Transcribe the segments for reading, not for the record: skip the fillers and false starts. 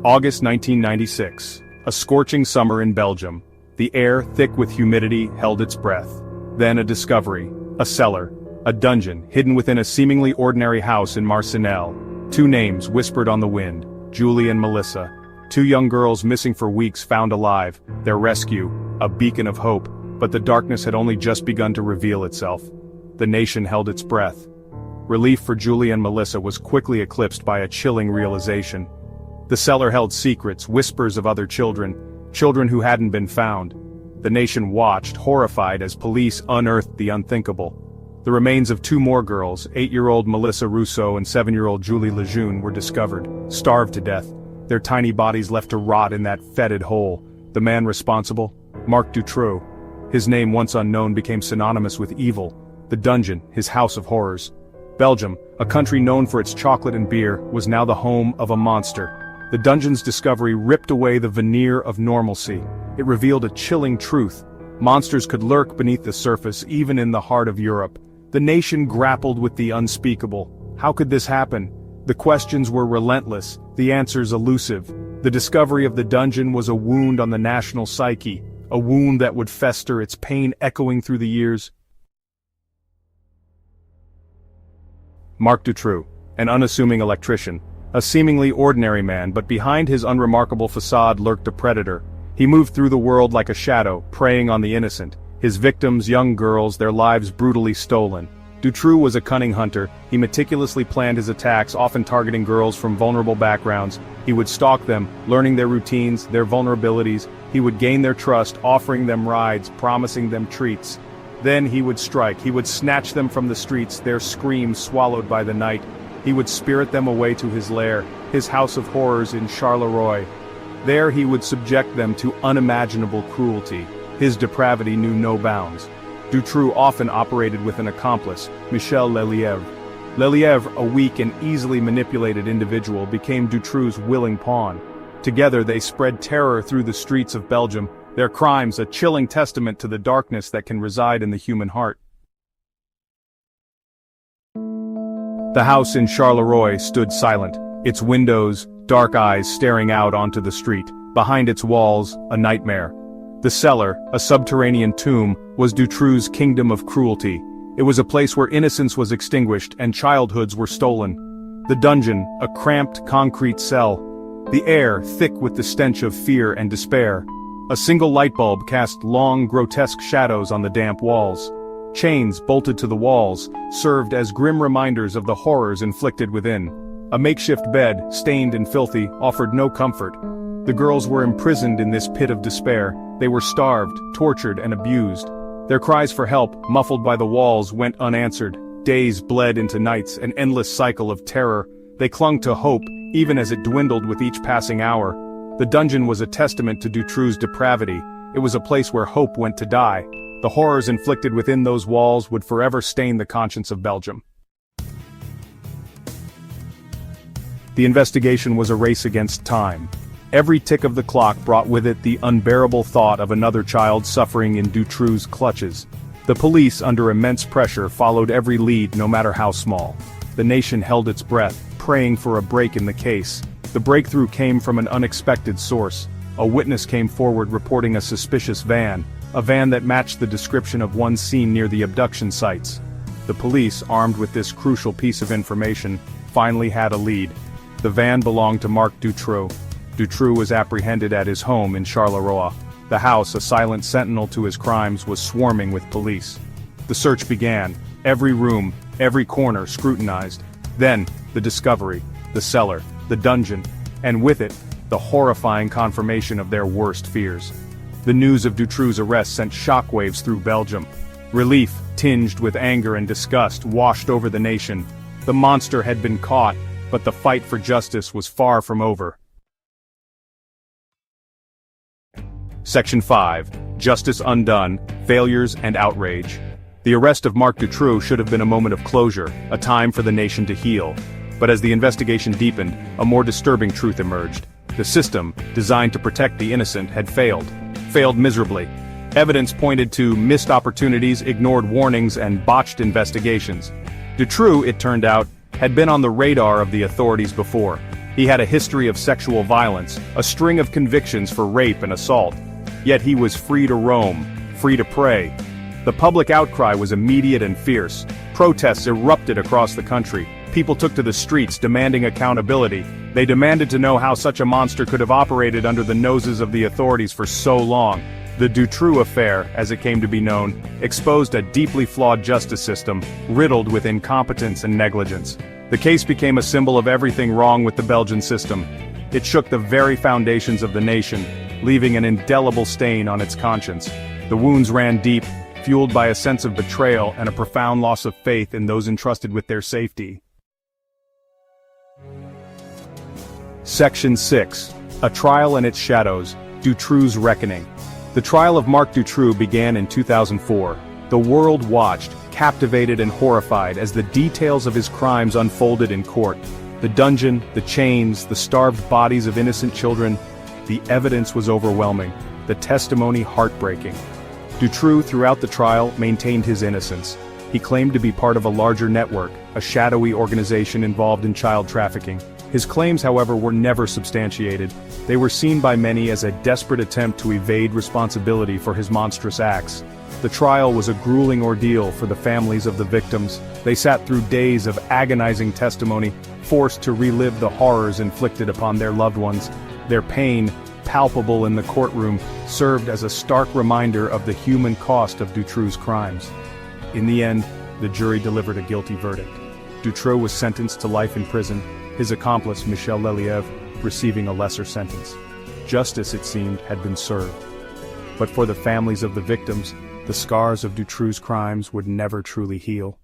August 1996. A scorching summer in Belgium. The air, thick with humidity, held its breath. Then a discovery. A cellar. A dungeon, hidden within a seemingly ordinary house in Marcinelle. Two names whispered on the wind. Julie and Melissa. Two young girls missing for weeks found alive. Their rescue. A beacon of hope. But the darkness had only just begun to reveal itself. The nation held its breath. Relief for Julie and Melissa was quickly eclipsed by a chilling realization. The cellar held secrets, whispers of other children who hadn't been found. The nation watched, horrified, as police unearthed the unthinkable. The remains of two more girls, 8-year-old Melissa Rousseau and 7-year-old Julie Lejeune, were discovered, starved to death, their tiny bodies left to rot in that fetid hole. The man responsible? Marc Dutroux. His name, once unknown, became synonymous with evil. The dungeon, his house of horrors. Belgium, a country known for its chocolate and beer, was now the home of a monster. The dungeon's discovery ripped away the veneer of normalcy. It revealed a chilling truth. Monsters could lurk beneath the surface, even in the heart of Europe. The nation grappled with the unspeakable. How could this happen? The questions were relentless, the answers elusive. The discovery of the dungeon was a wound on the national psyche, a wound that would fester, its pain echoing through the years. Marc Dutroux, an unassuming electrician. A seemingly ordinary man, but behind his unremarkable facade lurked a predator. He moved through the world like a shadow, preying on the innocent. His victims, young girls, their lives brutally stolen. Dutroux was a cunning hunter. He meticulously planned his attacks, often targeting girls from vulnerable backgrounds. He would stalk them, learning their routines, their vulnerabilities. He would gain their trust, offering them rides, promising them treats. Then he would strike. He would snatch them from the streets, their screams swallowed by the night. He would spirit them away to his lair, his house of horrors in Charleroi. There he would subject them to unimaginable cruelty. His depravity knew no bounds. Dutroux often operated with an accomplice, Michel Lelièvre. Lelièvre, a weak and easily manipulated individual, became Dutroux's willing pawn. Together they spread terror through the streets of Belgium, their crimes a chilling testament to the darkness that can reside in the human heart. The house in Charleroi stood silent, its windows, dark eyes staring out onto the street. Behind its walls, a nightmare. The cellar, a subterranean tomb, was Dutroux's kingdom of cruelty. It was a place where innocence was extinguished and childhoods were stolen. The dungeon, a cramped concrete cell. The air, thick with the stench of fear and despair. A single light bulb cast long, grotesque shadows on the damp walls. Chains bolted to the walls served as grim reminders of the horrors inflicted within. A makeshift bed, stained and filthy, offered no comfort. The girls were imprisoned in this pit of despair. They were starved, tortured, and abused. Their cries for help, muffled by the walls, went unanswered. Days bled into nights, an endless cycle of terror. They clung to hope, even as it dwindled with each passing hour. The dungeon was a testament to Dutroux's depravity. It was a place where hope went to die. The horrors inflicted within those walls would forever stain the conscience of Belgium. The investigation was a race against time. Every tick of the clock brought with it the unbearable thought of another child suffering in Dutroux's clutches. The police, under immense pressure, followed every lead, no matter how small. The nation held its breath, praying for a break in the case. The breakthrough came from an unexpected source. A witness came forward reporting a suspicious van, a van that matched the description of one seen near the abduction sites. The police, armed with this crucial piece of information, finally had a lead. The van belonged to Marc Dutroux. Dutroux was apprehended at his home in Charleroi. The house, a silent sentinel to his crimes, was swarming with police. The search began, every room, every corner scrutinized. Then, the discovery, the cellar, the dungeon, and with it, the horrifying confirmation of their worst fears. The news of Dutroux's arrest sent shockwaves through Belgium. Relief, tinged with anger and disgust, washed over the nation. The monster had been caught, but the fight for justice was far from over. Section 5. Justice Undone, Failures and Outrage. The arrest of Marc Dutroux should have been a moment of closure, a time for the nation to heal. But as the investigation deepened, a more disturbing truth emerged. The system, designed to protect the innocent, had failed miserably. Evidence pointed to missed opportunities, ignored warnings, and botched investigations. Dutroux, it turned out, had been on the radar of the authorities before. He had a history of sexual violence, a string of convictions for rape and assault. Yet he was free to roam, free to pray. The public outcry was immediate and fierce. Protests erupted across the country. People took to the streets demanding accountability. They demanded to know how such a monster could have operated under the noses of the authorities for so long. The Dutroux affair, as it came to be known, exposed a deeply flawed justice system, riddled with incompetence and negligence. The case became a symbol of everything wrong with the Belgian system. It shook the very foundations of the nation, leaving an indelible stain on its conscience. The wounds ran deep, fueled by a sense of betrayal and a profound loss of faith in those entrusted with their safety. Section 6. A Trial and Its Shadows, Dutroux's Reckoning. The trial of Marc Dutroux began in 2004. The world watched, captivated and horrified as the details of his crimes unfolded in court. The dungeon, the chains, the starved bodies of innocent children. The evidence was overwhelming, the testimony heartbreaking. Dutroux, throughout the trial, maintained his innocence. He claimed to be part of a larger network, a shadowy organization involved in child trafficking. His claims, however, were never substantiated. They were seen by many as a desperate attempt to evade responsibility for his monstrous acts. The trial was a grueling ordeal for the families of the victims. They sat through days of agonizing testimony, forced to relive the horrors inflicted upon their loved ones. Their pain, palpable in the courtroom, served as a stark reminder of the human cost of Dutroux's crimes. In the end, the jury delivered a guilty verdict. Dutroux was sentenced to life in prison, his accomplice Michel Lelièvre receiving a lesser sentence. Justice, it seemed, had been served. But for the families of the victims, the scars of Dutroux's crimes would never truly heal.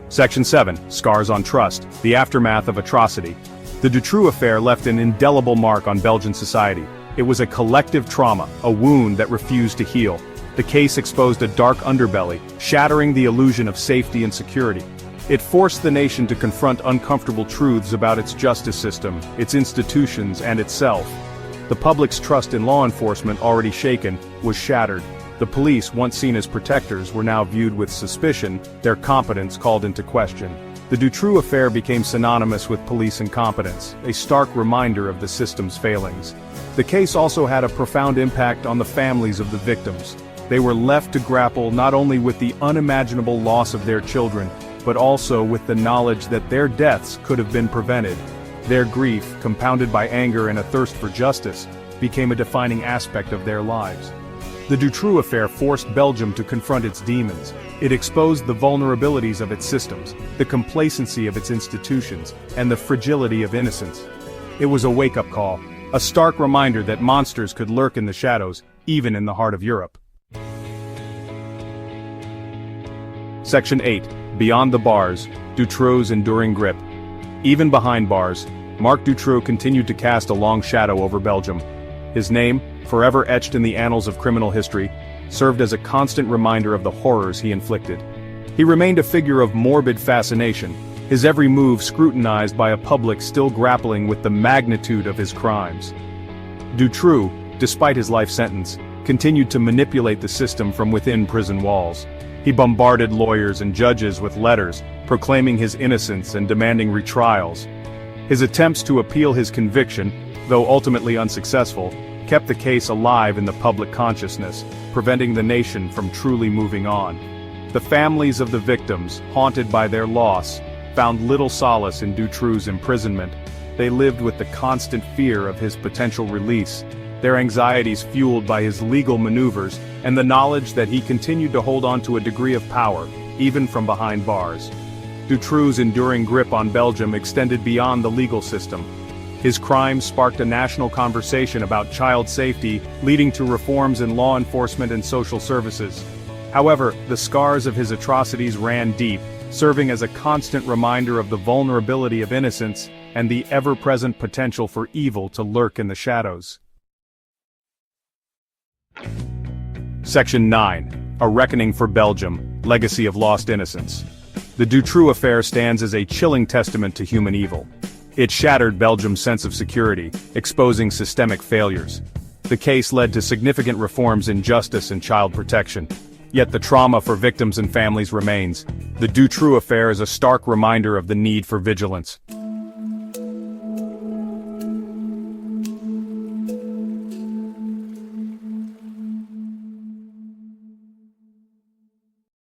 Section 7. Scars on Trust, the Aftermath of Atrocity. The Dutroux affair left an indelible mark on Belgian society. It was a collective trauma, a wound that refused to heal. The case exposed a dark underbelly, shattering the illusion of safety and security. It forced the nation to confront uncomfortable truths about its justice system, its institutions, and itself. The public's trust in law enforcement, already shaken, was shattered. The police, once seen as protectors, were now viewed with suspicion, their competence called into question. The Dutroux affair became synonymous with police incompetence, a stark reminder of the system's failings. The case also had a profound impact on the families of the victims. They were left to grapple not only with the unimaginable loss of their children, but also with the knowledge that their deaths could have been prevented. Their grief, compounded by anger and a thirst for justice, became a defining aspect of their lives. The Dutroux affair forced Belgium to confront its demons. It exposed the vulnerabilities of its systems, the complacency of its institutions, and the fragility of innocence. It was a wake-up call, a stark reminder that monsters could lurk in the shadows, even in the heart of Europe. Section 8. Beyond the Bars, Dutroux's Enduring Grip. Even behind bars, Marc Dutroux continued to cast a long shadow over Belgium. His name, forever etched in the annals of criminal history, served as a constant reminder of the horrors he inflicted. He remained a figure of morbid fascination, his every move scrutinized by a public still grappling with the magnitude of his crimes. Dutroux, despite his life sentence, continued to manipulate the system from within prison walls. He bombarded lawyers and judges with letters, proclaiming his innocence and demanding retrials. His attempts to appeal his conviction, though ultimately unsuccessful, kept the case alive in the public consciousness, preventing the nation from truly moving on. The families of the victims, haunted by their loss, found little solace in Dutroux's imprisonment. They lived with the constant fear of his potential release, their anxieties fueled by his legal maneuvers, and the knowledge that he continued to hold on to a degree of power, even from behind bars. Dutroux's enduring grip on Belgium extended beyond the legal system. His crimes sparked a national conversation about child safety, leading to reforms in law enforcement and social services. However, the scars of his atrocities ran deep, serving as a constant reminder of the vulnerability of innocence and the ever-present potential for evil to lurk in the shadows. Section 9. A Reckoning for Belgium, Legacy of Lost Innocence. The Dutroux affair stands as a chilling testament to human evil. It shattered Belgium's sense of security, exposing systemic failures. The case led to significant reforms in justice and child protection. Yet the trauma for victims and families remains. The Dutroux affair is a stark reminder of the need for vigilance.